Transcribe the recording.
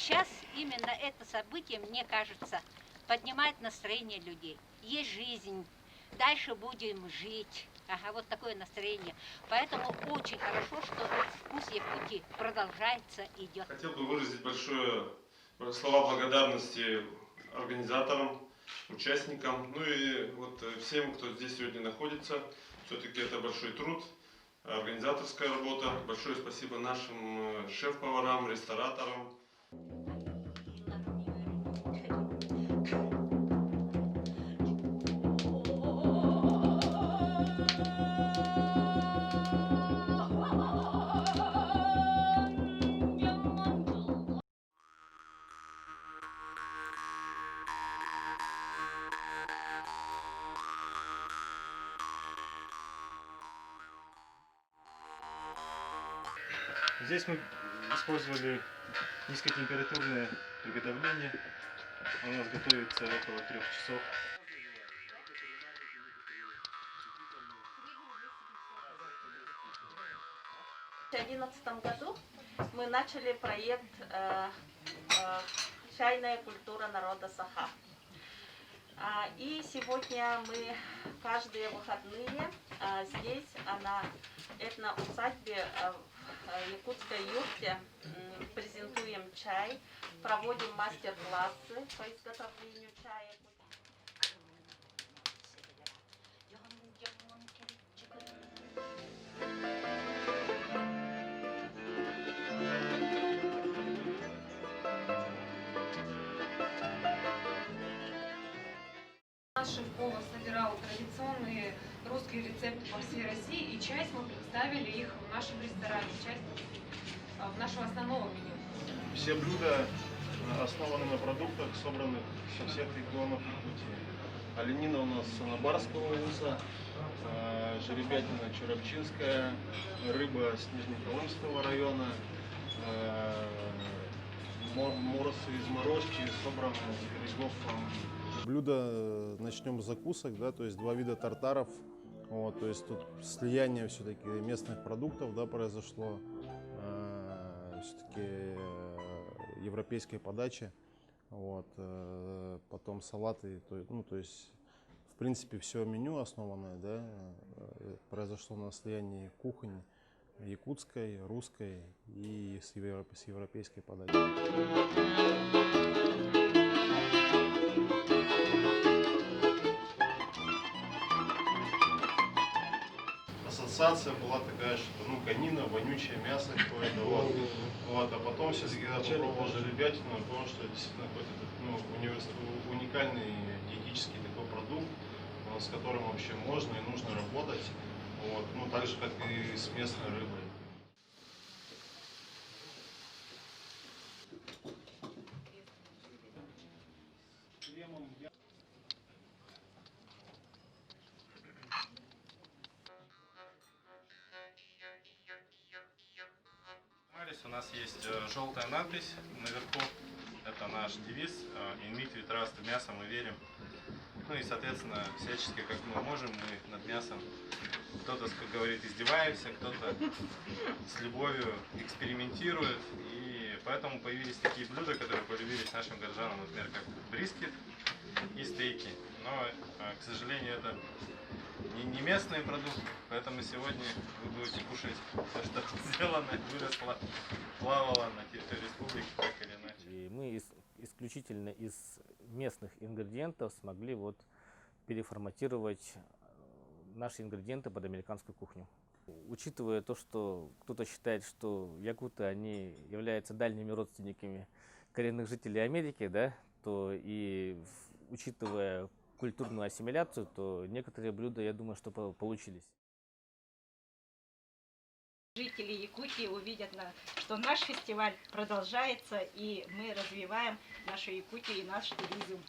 сейчас именно это событие, мне кажется, поднимает настроение людей. Есть жизнь, дальше будем жить. Ага, вот такое настроение. Поэтому очень хорошо, что вкус Якутии продолжается, идет. Хотел бы выразить большое слова благодарности организаторам, участникам, ну и вот всем, кто здесь сегодня находится. Все-таки это большой труд, организаторская работа. Большое спасибо нашим шеф-поварам, рестораторам. Здесь мы использовали низкотемпературное приготовление. У нас готовится около 3 часов. В 2011 году мы начали проект «Чайная культура народа Саха». И сегодня мы каждые выходные здесь, на этноусадьбе в якутской юрте, презентуем чай, проводим мастер-классы по изготовлению чая. Наш шеф-повар собирал традиционные русские рецепты по всей России, и часть мы представили их в нашем ресторане, часть нашего основного меню. Все блюда основаны на продуктах, собранных со всех регионов Якутии. Оленина у нас Санабарского уса, жеребятина Чурапчинская, рыба с Нижнеколымского района, моросы из Морозчи, собраны с берегов. Блюдо начнем с закусок, да, то есть 2 вида тартаров. Вот, то есть тут слияние все-таки местных продуктов, да, произошло, все-таки европейской подачи. Вот, потом салаты, то есть в принципе все меню основанное, да, произошло на слиянии кухонь якутской, русской и с европейской подачей. Ассоциация была такая, что конина, вонючее мясо какое-то, вот, а потом все-таки я попробовал жеребятину и понял, что это действительно какой-то уникальный диетический такой продукт, с которым вообще можно и нужно работать, вот, так же как и с местной рыбой. У нас есть желтая надпись наверху, это наш девиз «In meat we trust», в мясо мы верим. Ну и, соответственно, всячески, как мы можем, мы над мясом, кто-то, как говорит, издеваемся, кто-то с любовью экспериментирует. И поэтому появились такие блюда, которые полюбились нашим горожанам, например, как брискет и стейки. Но, к сожалению, это не местные продукты, поэтому сегодня вы будете кушать то, что сделано, выросло, плавало на территории республики, так или иначе. И мы исключительно из местных ингредиентов смогли переформатировать наши ингредиенты под американскую кухню. Учитывая то, что кто-то считает, что якуты, они являются дальними родственниками коренных жителей Америки, да, то и учитывая культурную ассимиляцию, то некоторые блюда, я думаю, что получились. Жители Якутии увидят, что наш фестиваль продолжается, и мы развиваем нашу Якутию и наш туризм.